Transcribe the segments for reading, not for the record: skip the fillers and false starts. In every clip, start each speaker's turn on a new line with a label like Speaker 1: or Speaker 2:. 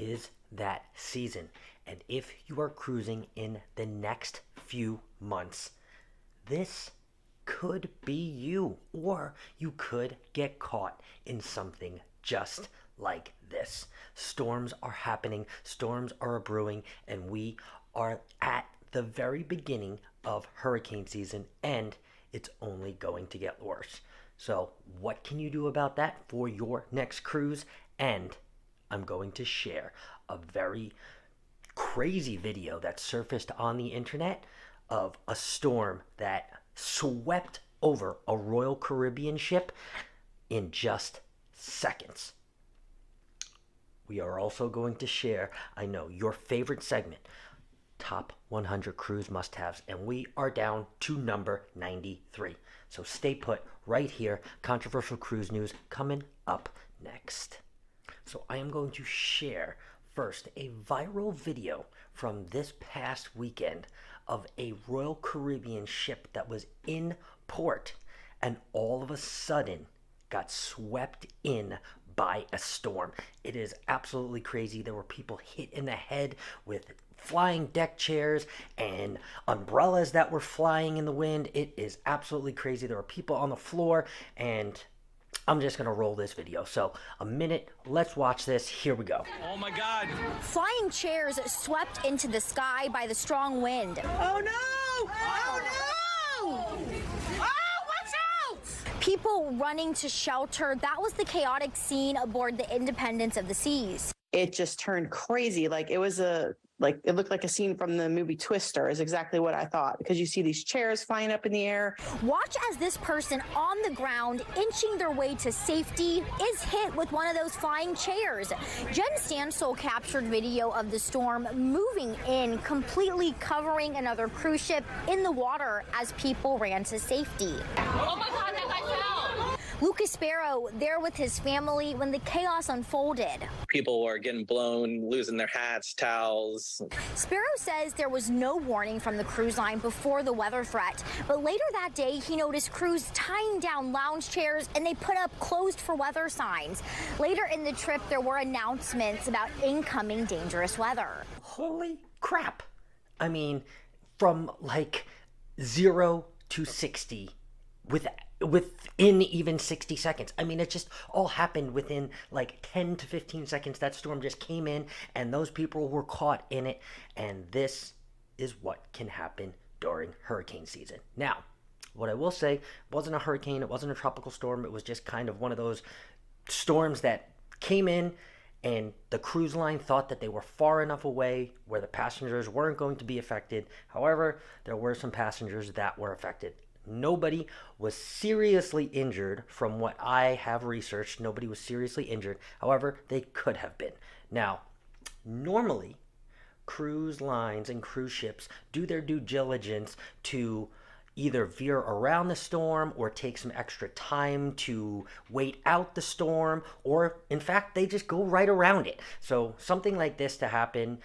Speaker 1: is that season. And if you are cruising in the next few months, this could be you, or you could get caught in something just like this. Storms are happening, storms are brewing, and we are at the very beginning of hurricane season, and it's only going to get worse. So, what can you do about that for your next cruise? And I'm going to share a very crazy video that surfaced on the internet of a storm that swept over a Royal Caribbean ship in just seconds. We are also going to share, I know, your favorite segment, Top 100 Cruise Must-Haves, and we are down to number 93. So stay put right here. Controversial cruise news coming up next. So I am going to share first a viral video from this past weekend of a Royal Caribbean ship that was in port and all of a sudden got swept in by a storm. It is absolutely crazy. There were people hit in the head with flying deck chairs and umbrellas that were flying in the wind. It is absolutely crazy. There were people on the floor, and I'm just going to roll this video. So, a minute, let's watch this. Here we go.
Speaker 2: Oh my God.
Speaker 3: Flying chairs swept into the sky by the strong wind.
Speaker 4: Oh no! Oh no! Oh, watch out!
Speaker 3: People running to shelter. That was the chaotic scene aboard the Independence of the Seas.
Speaker 4: It just turned crazy. It looked like a scene from the movie Twister is exactly what I thought, because you see these chairs flying up in the air.
Speaker 3: Watch as this person on the ground, inching their way to safety, is hit with one of those flying chairs. Jen Stansel captured video of the storm moving in, completely covering another cruise ship in the water as people ran to safety.
Speaker 5: Oh my God, that guy fell!
Speaker 3: Lucas Sparrow there with his family when the chaos unfolded.
Speaker 6: People were getting blown, losing their hats, towels.
Speaker 3: Sparrow says there was no warning from the cruise line before the weather threat, but later that day he noticed crews tying down lounge chairs and they put up closed for weather signs. Later in the trip there were announcements about incoming dangerous weather.
Speaker 1: Holy crap. I mean, from like 0 to 60 within even 60 seconds. I mean, it just all happened within like 10 to 15 seconds. That storm just came in and those people were caught in it. And this is what can happen during hurricane season. Now, what I will say, it wasn't a hurricane, it wasn't a tropical storm. It was just kind of one of those storms that came in and the cruise line thought that they were far enough away where the passengers weren't going to be affected. However, there were some passengers that were affected. Nobody was seriously injured from what I have researched. Nobody was seriously injured. However, they could have been. Now, normally, cruise lines and cruise ships do their due diligence to either veer around the storm or take some extra time to wait out the storm, or in fact, they just go right around it. So something like this to happen,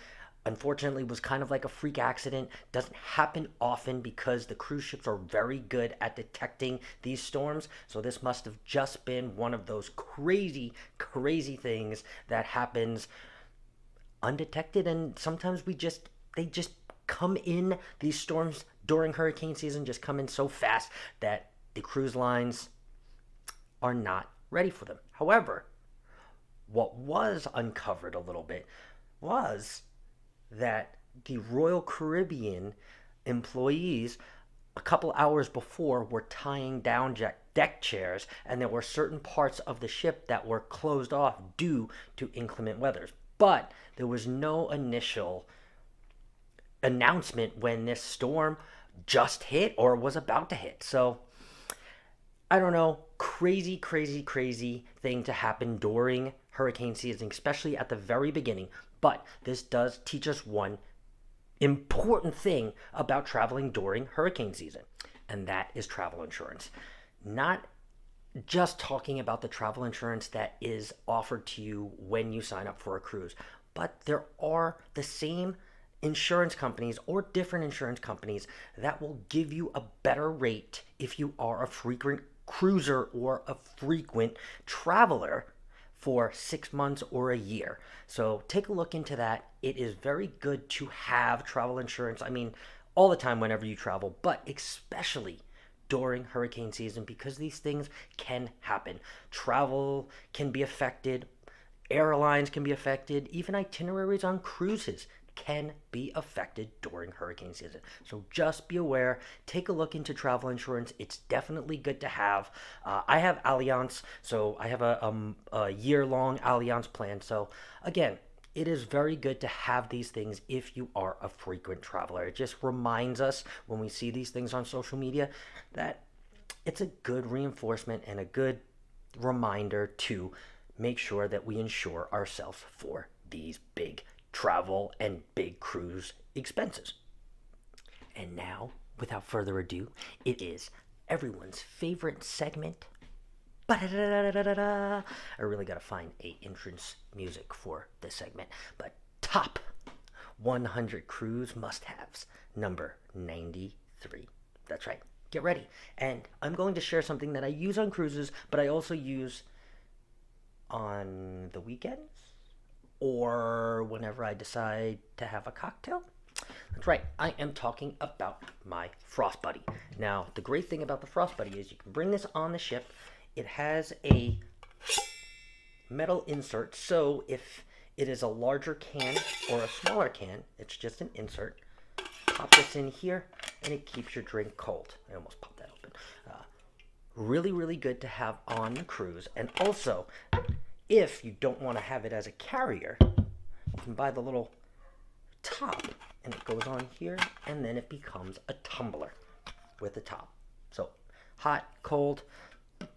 Speaker 1: unfortunately, was kind of like a freak accident. Doesn't happen often because the cruise ships are very good at detecting these storms. So this must have just been one of those crazy, crazy things that happens undetected. And sometimes they just come in, these storms during hurricane season just come in so fast that the cruise lines are not ready for them. However, what was uncovered a little bit was that the Royal Caribbean employees a couple hours before were tying down deck chairs, and there were certain parts of the ship that were closed off due to inclement weather. But there was no initial announcement when this storm just hit or was about to hit. So, I don't know, crazy, crazy, crazy thing to happen during hurricane season, especially at the very beginning. But this does teach us one important thing about traveling during hurricane season, and that is travel insurance. Not just talking about the travel insurance that is offered to you when you sign up for a cruise, but there are the same insurance companies or different insurance companies that will give you a better rate if you are a frequent cruiser or a frequent traveler for 6 months or a year. So take a look into that. It is very good to have travel insurance. I mean, all the time whenever you travel, but especially during hurricane season because these things can happen. Travel can be affected, airlines can be affected, even itineraries on cruises can be affected during hurricane season. So just be aware, take a look into travel insurance. It's definitely good to have. I have Allianz, so I have a year-long Allianz plan. So again, it is very good to have these things if you are a frequent traveler. It just reminds us when we see these things on social media that it's a good reinforcement and a good reminder to make sure that we insure ourselves for these big travel and big cruise expenses. And now, without further ado, it is everyone's favorite segment. I really gotta find a entrance music for this segment. But top 100 cruise must-haves, number 93. That's right. Get ready. And I'm going to share something that I use on cruises, but I also use on the weekends or whenever I decide to have a cocktail. That's right, I am talking about my Frost Buddy. Now, the great thing about the Frost Buddy is you can bring this on the ship. It has a metal insert, so if it is a larger can or a smaller can, it's just an insert. Pop this in here, and it keeps your drink cold. I almost popped that open. Really, really good to have on the cruise. And also, if you don't want to have it as a carrier, you can buy the little top, and it goes on here, and then it becomes a tumbler with a top. So, hot, cold,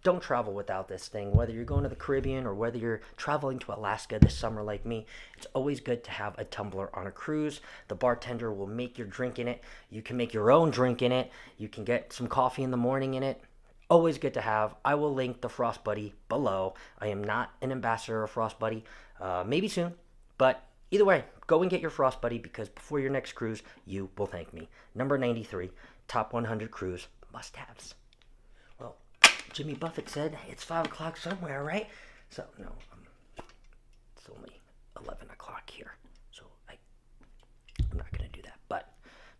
Speaker 1: don't travel without this thing. Whether you're going to the Caribbean or whether you're traveling to Alaska this summer like me, it's always good to have a tumbler on a cruise. The bartender will make your drink in it. You can make your own drink in it. You can get some coffee in the morning in it. Always good to have. I will link the Frost Buddy below. I am not an ambassador of Frost Buddy. Maybe soon. But either way, go and get your Frost Buddy because before your next cruise, you will thank me. Number 93, top 100 cruise must-haves. Well, Jimmy Buffett said it's 5 o'clock somewhere, right? So, no, it's only 11 o'clock here. So, I'm not going to do that. But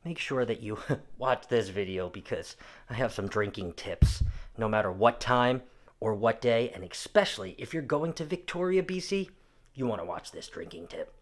Speaker 1: make sure that you watch this video because I have some drinking tips no matter what time or what day. And especially if you're going to Victoria, BC, you want to watch this drinking tip.